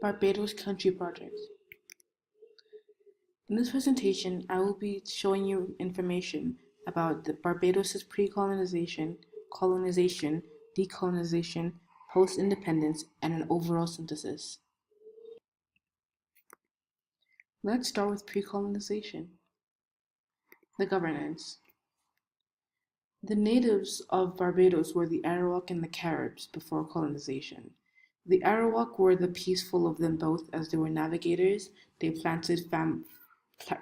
Barbados Country Project. In this presentation, I will be showing you information about the Barbados' pre-colonization, colonization, decolonization, post-independence, and an overall synthesis. Let's start with pre-colonization. The governance. The natives of Barbados were the Arawak and the Caribs before colonization. The Arawak were the peaceful of them both, as they were navigators. They planted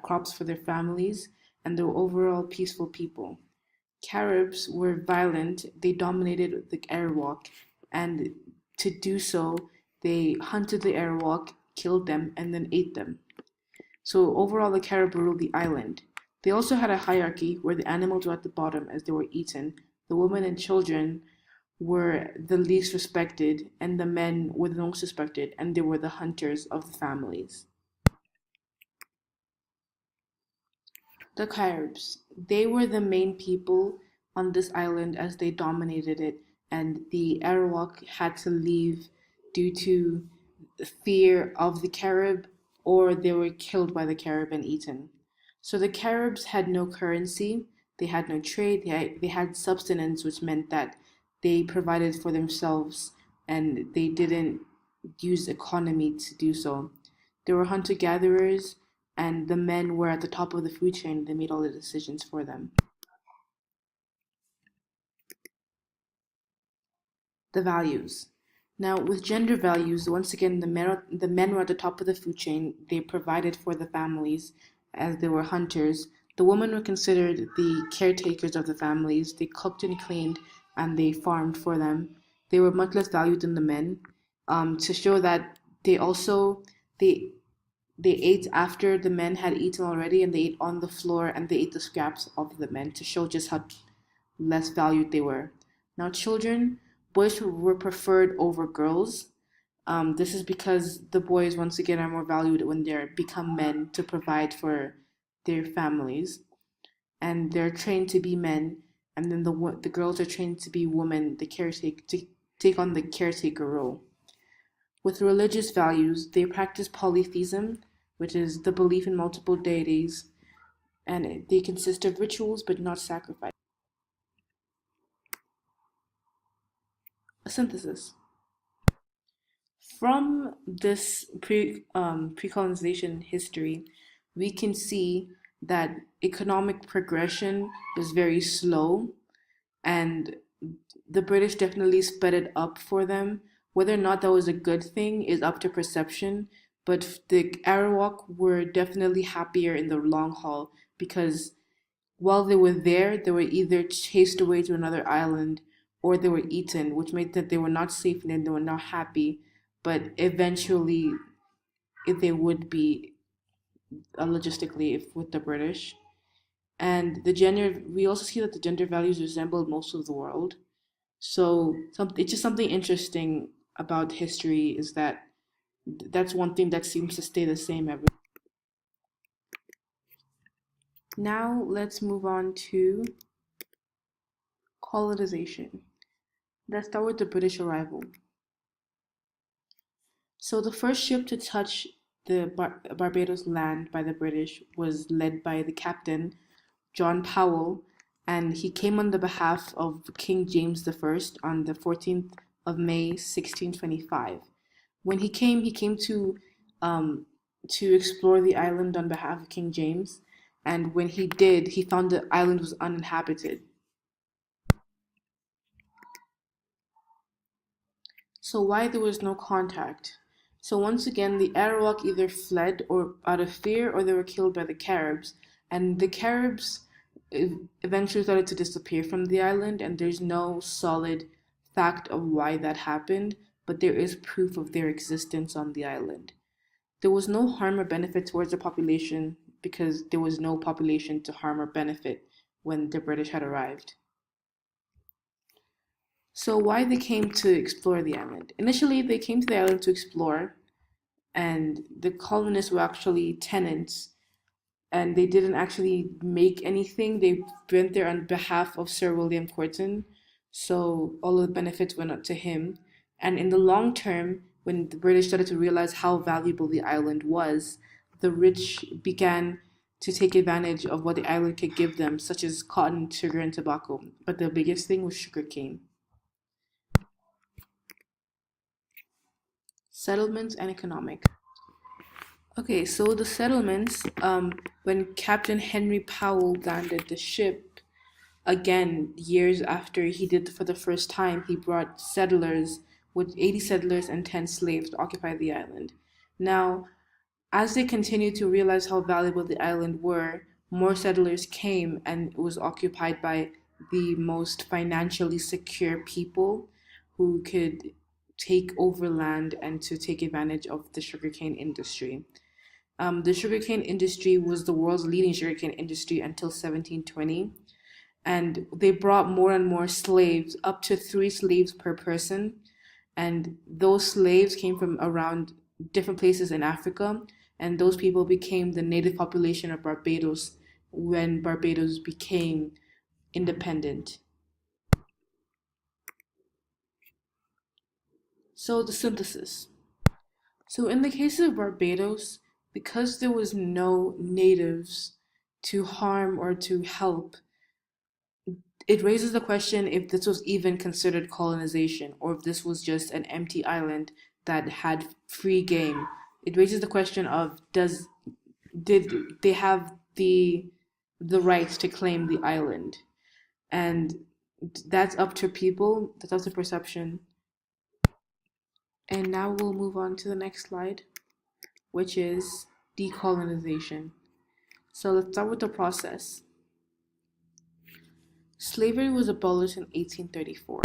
crops for their families, and they were overall peaceful people. Caribs were violent. They dominated the Arawak, and to do so, they hunted the Arawak, killed them, and then ate them. So overall, the Carib ruled the island. They also had a hierarchy where the animals were at the bottom as they were eaten. The women and children were the least respected, and the men were the most respected, and they were the hunters of the families. The Caribs, they were the main people on this island as they dominated it, and the Arawak had to leave due to fear of the Carib, or they were killed by the Carib and eaten. So the Caribs had no currency, they had no trade, they had subsistence, which meant that they provided for themselves and they didn't use economy to do so. They were hunter gatherers, and the men were at the top of the food chain. They made all the decisions for them. The values. Now, with gender values, once again, the men were at the top of the food chain. They provided for the families as they were hunters. The women were considered the caretakers of the families. They cooked and cleaned, and they farmed for them. They were much less valued than the men. To show that they they ate after the men had eaten already, and they ate on the floor, and they ate the scraps of the men to show just how less valued they were. Now, boys were preferred over girls. This is because the boys, once again, are more valued when they become men to provide for their families, and they're trained to be men, and then the girls are trained to be women, to take on the caretaker role. With religious values, they practice polytheism, which is the belief in multiple deities, and they consist of rituals but not sacrifice. A synthesis. From this pre-colonization history, we can see that economic progression was very slow, and the British definitely sped it up for them. Whether or not that was a good thing is up to perception, but the Arawak were definitely happier in the long haul because while they were there, they were either chased away to another island or they were eaten, which made that they were not safe and they were not happy. But eventually, if they would be logistically if with the British. And we also see that the gender values resembled most of the world. So it's just something interesting about history is that that's one thing that seems to stay the same every. Now let's move on to colonization. Let's start with the British arrival. So the first ship to touch the Barbados land by the British was led by the captain, John Powell, and he came on the behalf of King James I on the 14th of May, 1625. When he came to explore the island on behalf of King James, and when he did, he found the island was uninhabited. So why there was no contact? So once again, the Arawak either fled or out of fear, or they were killed by the Caribs, and the Caribs eventually started to disappear from the island, and there's no solid fact of why that happened, but there is proof of their existence on the island. There was no harm or benefit towards the population because there was no population to harm or benefit when the British had arrived. So why they came to explore the island? Initially, they came to the island to explore, and the colonists were actually tenants, and they didn't actually make anything. They went there on behalf of Sir William Corton, so all of the benefits went up to him. And in the long term, when the British started to realize how valuable the island was, the rich began to take advantage of what the island could give them, such as cotton, sugar, and tobacco. But the biggest thing was sugarcane. Settlements and economic. Okay, so the settlements, when Captain Henry Powell landed the ship, again, years after he did for the first time, he brought settlers with 80 settlers and 10 slaves to occupy the island. Now, as they continued to realize how valuable the island were, more settlers came and it was occupied by the most financially secure people who could take over land and to take advantage of the sugarcane industry. The sugarcane industry was the world's leading sugarcane industry until 1720, and they brought more and more slaves, up to 3 slaves per person. And those slaves came from around different places in Africa, and those people became the native population of Barbados when Barbados became independent. So, the synthesis. So, in the case of Barbados, because there was no natives to harm or to help, it raises the question if this was even considered colonization or if this was just an empty island that had free game. It raises the question of did they have the right to claim the island? And that's up to people, that's up to perception. And now we'll move on to the next slide, which is decolonization. So let's start with the process. Slavery was abolished in 1834.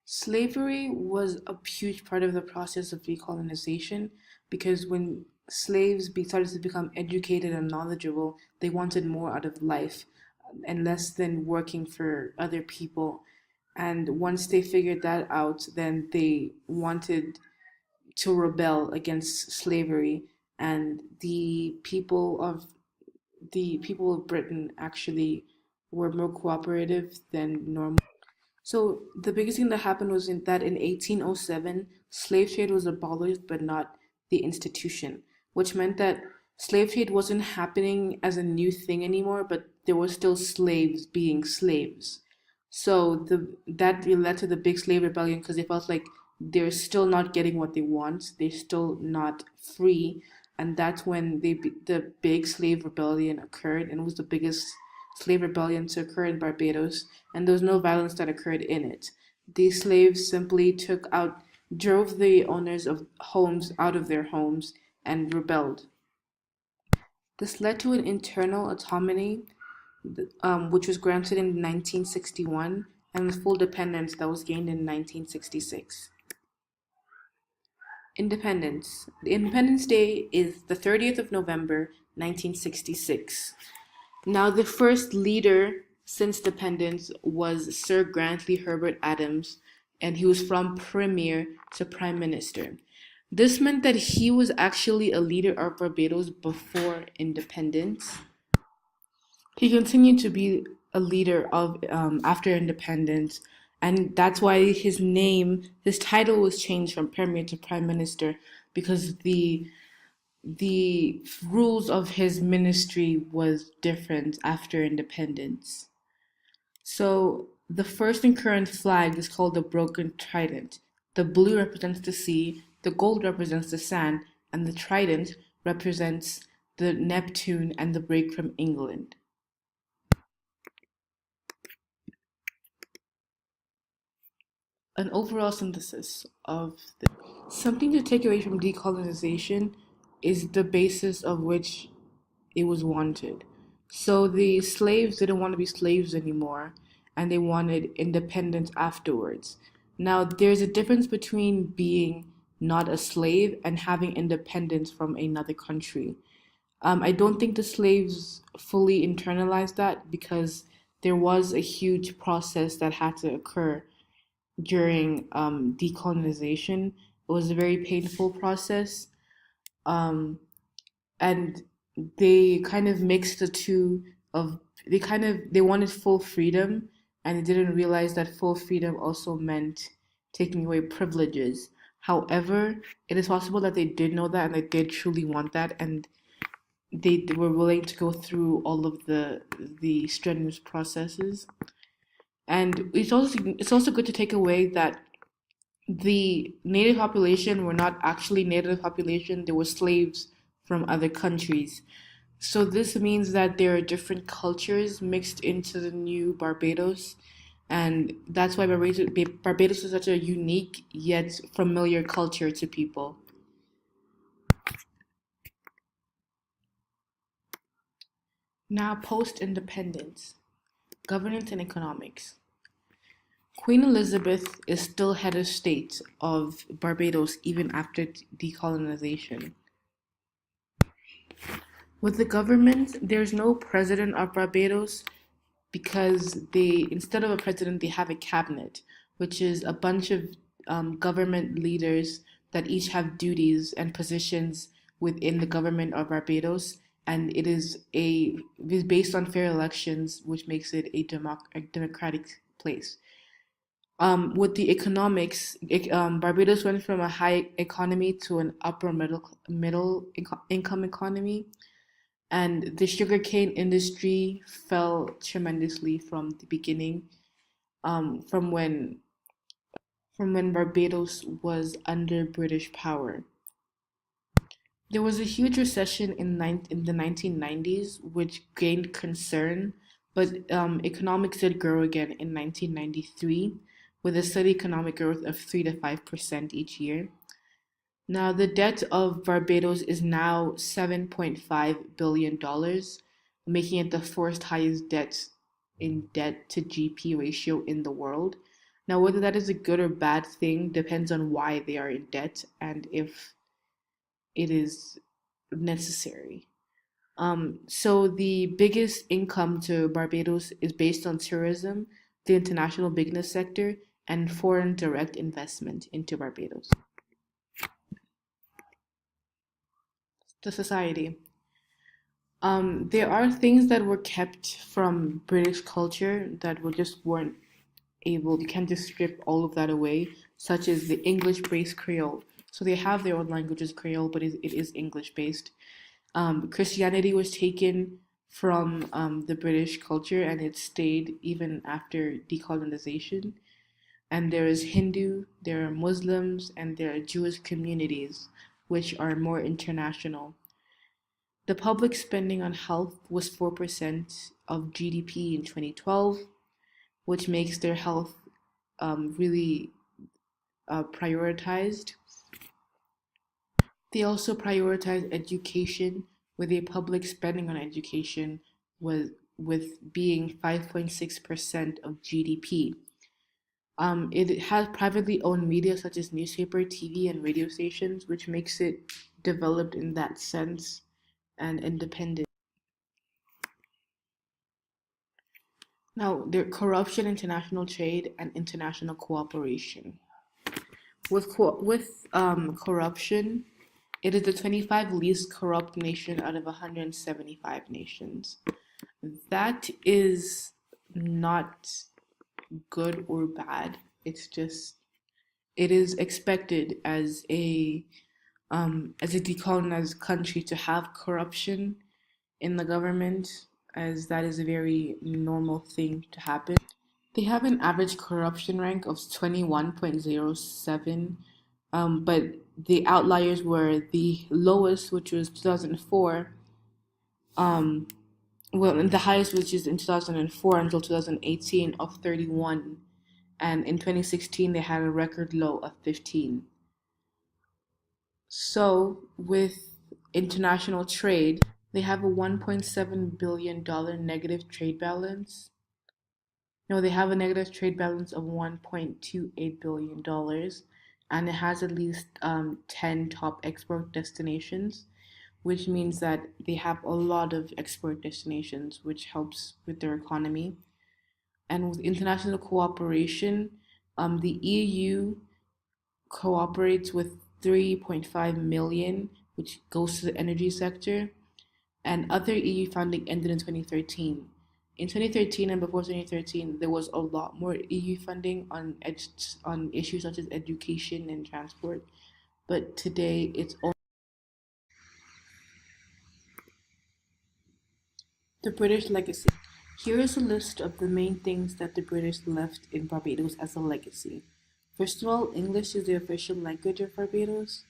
Slavery was a huge part of the process of decolonization because when started to become educated and knowledgeable, they wanted more out of life and less than working for other people. And once they figured that out, then they wanted to rebel against slavery, and the people of Britain actually were more cooperative than normal. So the biggest thing that happened was that in 1807, slave trade was abolished, but not the institution, which meant that slave trade wasn't happening as a new thing anymore, but there were still slaves being slaves. So that led to the big slave rebellion because they felt like they're still not getting what they want. They're still not free, and that's when the big slave rebellion occurred, and it was the biggest slave rebellion to occur in Barbados, and there was no violence that occurred in it. These slaves simply drove the owners of homes out of their homes and rebelled. This led to an internal autonomy, which was granted in 1961, and the full dependence that was gained in 1966. Independence. The Independence Day is the 30th of November, 1966. Now, the first leader since independence was Sir Grantley Herbert Adams, and he was from Premier to Prime Minister. This meant that he was actually a leader of Barbados before independence. He continued to be a leader of after independence, and that's why his title was changed from Premier to Prime Minister because the rules of his ministry was different after independence. So the first and current flag is called the Broken Trident. The blue represents the sea, the gold represents the sand, and the trident represents the Neptune and the break from England. An overall synthesis of this. Something to take away from decolonization is the basis of which it was wanted. So the slaves didn't want to be slaves anymore, and they wanted independence afterwards. Now, there's a difference between being not a slave and having independence from another country. I don't think the slaves fully internalized that because there was a huge process that had to occur during decolonization. It was a very painful process. Um, and they kind of mixed the two of they wanted full freedom, and they didn't realize that full freedom also meant taking away privileges. However, it is possible that they did know that and they did truly want that, and they were willing to go through all of the strenuous processes. And it's also good to take away that the native population were not actually native population, they were slaves from other countries. So this means that there are different cultures mixed into the new Barbados, and that's why Barbados is such a unique yet familiar culture to people. Now, post-independence, governance and economics. Queen Elizabeth is still head of state of Barbados even after decolonization. With the government, there's no president of Barbados because instead of a president, they have a cabinet, which is a bunch of government leaders that each have duties and positions within the government of Barbados, and it is based on fair elections, which makes it a democratic place. With the economics, Barbados went from a high economy to an upper income economy, and the sugarcane industry fell tremendously from the beginning, um, from when from when Barbados was under British power. There was a huge recession in the 1990s, which gained concern, but economics did grow again in 1993, with a steady economic growth of 3 to 5% each year. Now, the debt of Barbados is now $7.5 billion, making it the fourth highest debt to GP ratio in the world. Now, whether that is a good or bad thing depends on why they are in debt and if it is necessary. So the biggest income to Barbados is based on tourism, the international business sector, and foreign direct investment into Barbados. The society. There are things that were kept from British culture that were just weren't able. You can't just strip all of that away, such as the English-based Creole. So they have their own language as Creole, but it is English-based. Christianity was taken from the British culture, and it stayed even after decolonization. And there is Hindu, there are Muslims, and there are Jewish communities, which are more international. The public spending on health was 4% of GDP in 2012, which makes their health really prioritized. They also prioritize education, with their public spending on education was with being 5.6% of GDP. It has privately owned media such as newspaper, TV, and radio stations, which makes it developed in that sense and independent. Now, there corruption, international trade, and international cooperation. With corruption, it is the 25 least corrupt nation out of 175 nations. That is not good or bad. It's just it is expected as a decolonized country to have corruption in the government, as that is a very normal thing to happen. They have an average corruption rank of 21.07, but the outliers were the lowest, which was 2004, um, well, and the highest, which is in 2004 until 2018, of 31, and in 2016 they had a record low of 15. So, with international trade, they have a $1.7 billion negative trade balance. No, they have a negative trade balance of $1.28 billion, and it has at least 10 top export destinations, which means that they have a lot of export destinations, which helps with their economy. And with international cooperation, the EU cooperates with 3.5 million, which goes to the energy sector, and other EU funding ended in 2013. In 2013 and before 2013, there was a lot more EU funding on issues such as education and transport, but today it's all the British legacy. Here is a list of the main things that the British left in Barbados as a legacy. First of all, English is the official language of Barbados.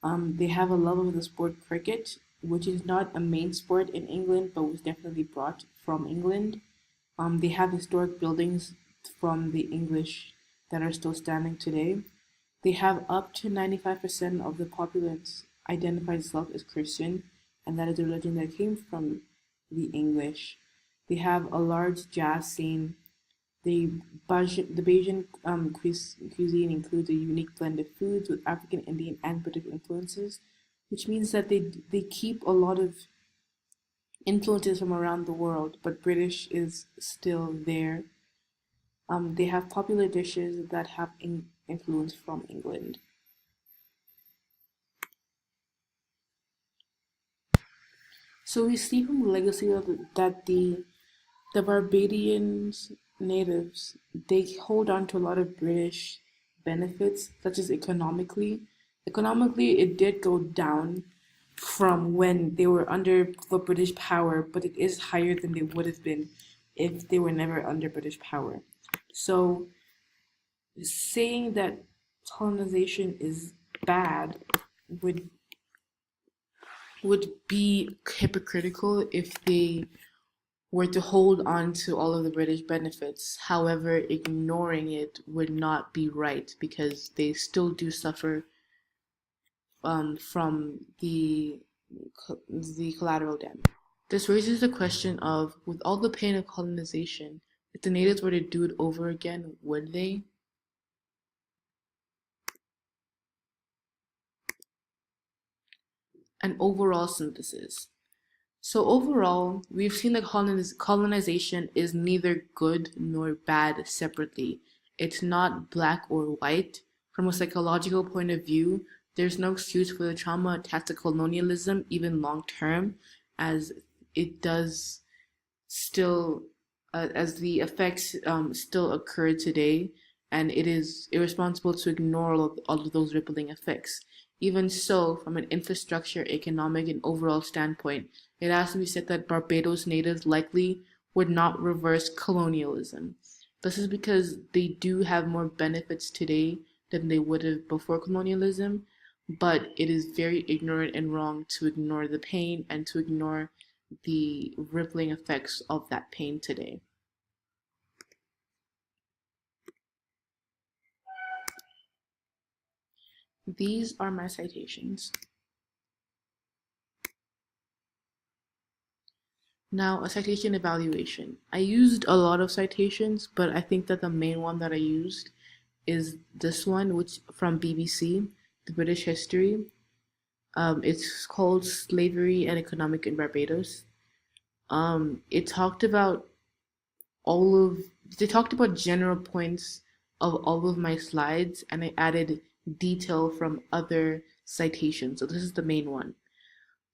They have a love of the sport cricket, which is not a main sport in England, but was definitely brought from England. They have historic buildings from the English that are still standing today. They have up to 95% of the populace identifies itself as Christian, and that is a religion that came from the English. They have a large jazz scene. The Bajan cuisine includes a unique blend of foods with African, Indian, and British influences, which means that they keep a lot of influences from around the world, but British is still there. They have popular dishes that have influence from England. So we see from the legacy that the Barbadians natives they hold on to a lot of British benefits, such as economically. Economically, it did go down from when they were under the British power, but it is higher than they would have been if they were never under British power. So saying that colonization is bad would would be hypocritical if they were to hold on to all of the British benefits. However, ignoring it would not be right because they still do suffer from the collateral damage. This raises the question of, with all the pain of colonization, if the natives were to do it over again, would they? An overall synthesis. So overall, we've seen that colonization is neither good nor bad separately. It's not black or white. From a psychological point of view, there's no excuse for the trauma attached to colonialism, even long term, as it does still, as the effects still occur today, and it is irresponsible to ignore all of those rippling effects. Even so, from an infrastructure, economic, and overall standpoint, it has to be said that Barbados natives likely would not reverse colonialism. This is because they do have more benefits today than they would have before colonialism, but it is very ignorant and wrong to ignore the pain and to ignore the rippling effects of that pain today. These are my citations. Now, a citation evaluation. I used a lot of citations, but I think that the main one that I used is this one, which from BBC, the British History. It's called Slavery and Economic in Barbados. It talked about all of they talked about general points of all of my slides, and I added detail from other citations. So this is the main one.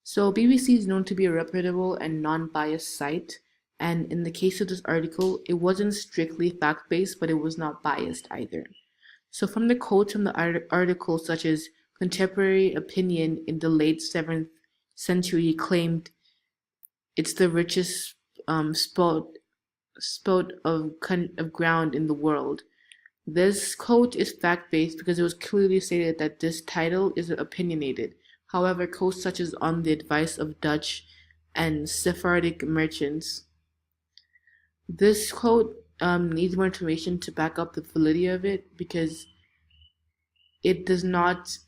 So BBC is known to be a reputable and non-biased site, and in the case of this article, it wasn't strictly fact-based, but it was not biased either. So from the quotes from the article, such as contemporary opinion in the late 7th century claimed it's the richest spot of ground in the world. This quote is fact-based because it was clearly stated that this title is opinionated. However, quotes such as on the advice of Dutch and Sephardic merchants. This quote needs more information to back up the validity of it because it does not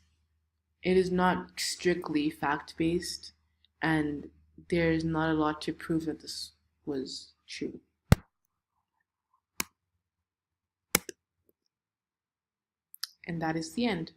it is not strictly fact-based, and there is not a lot to prove that this was true. And that is the end.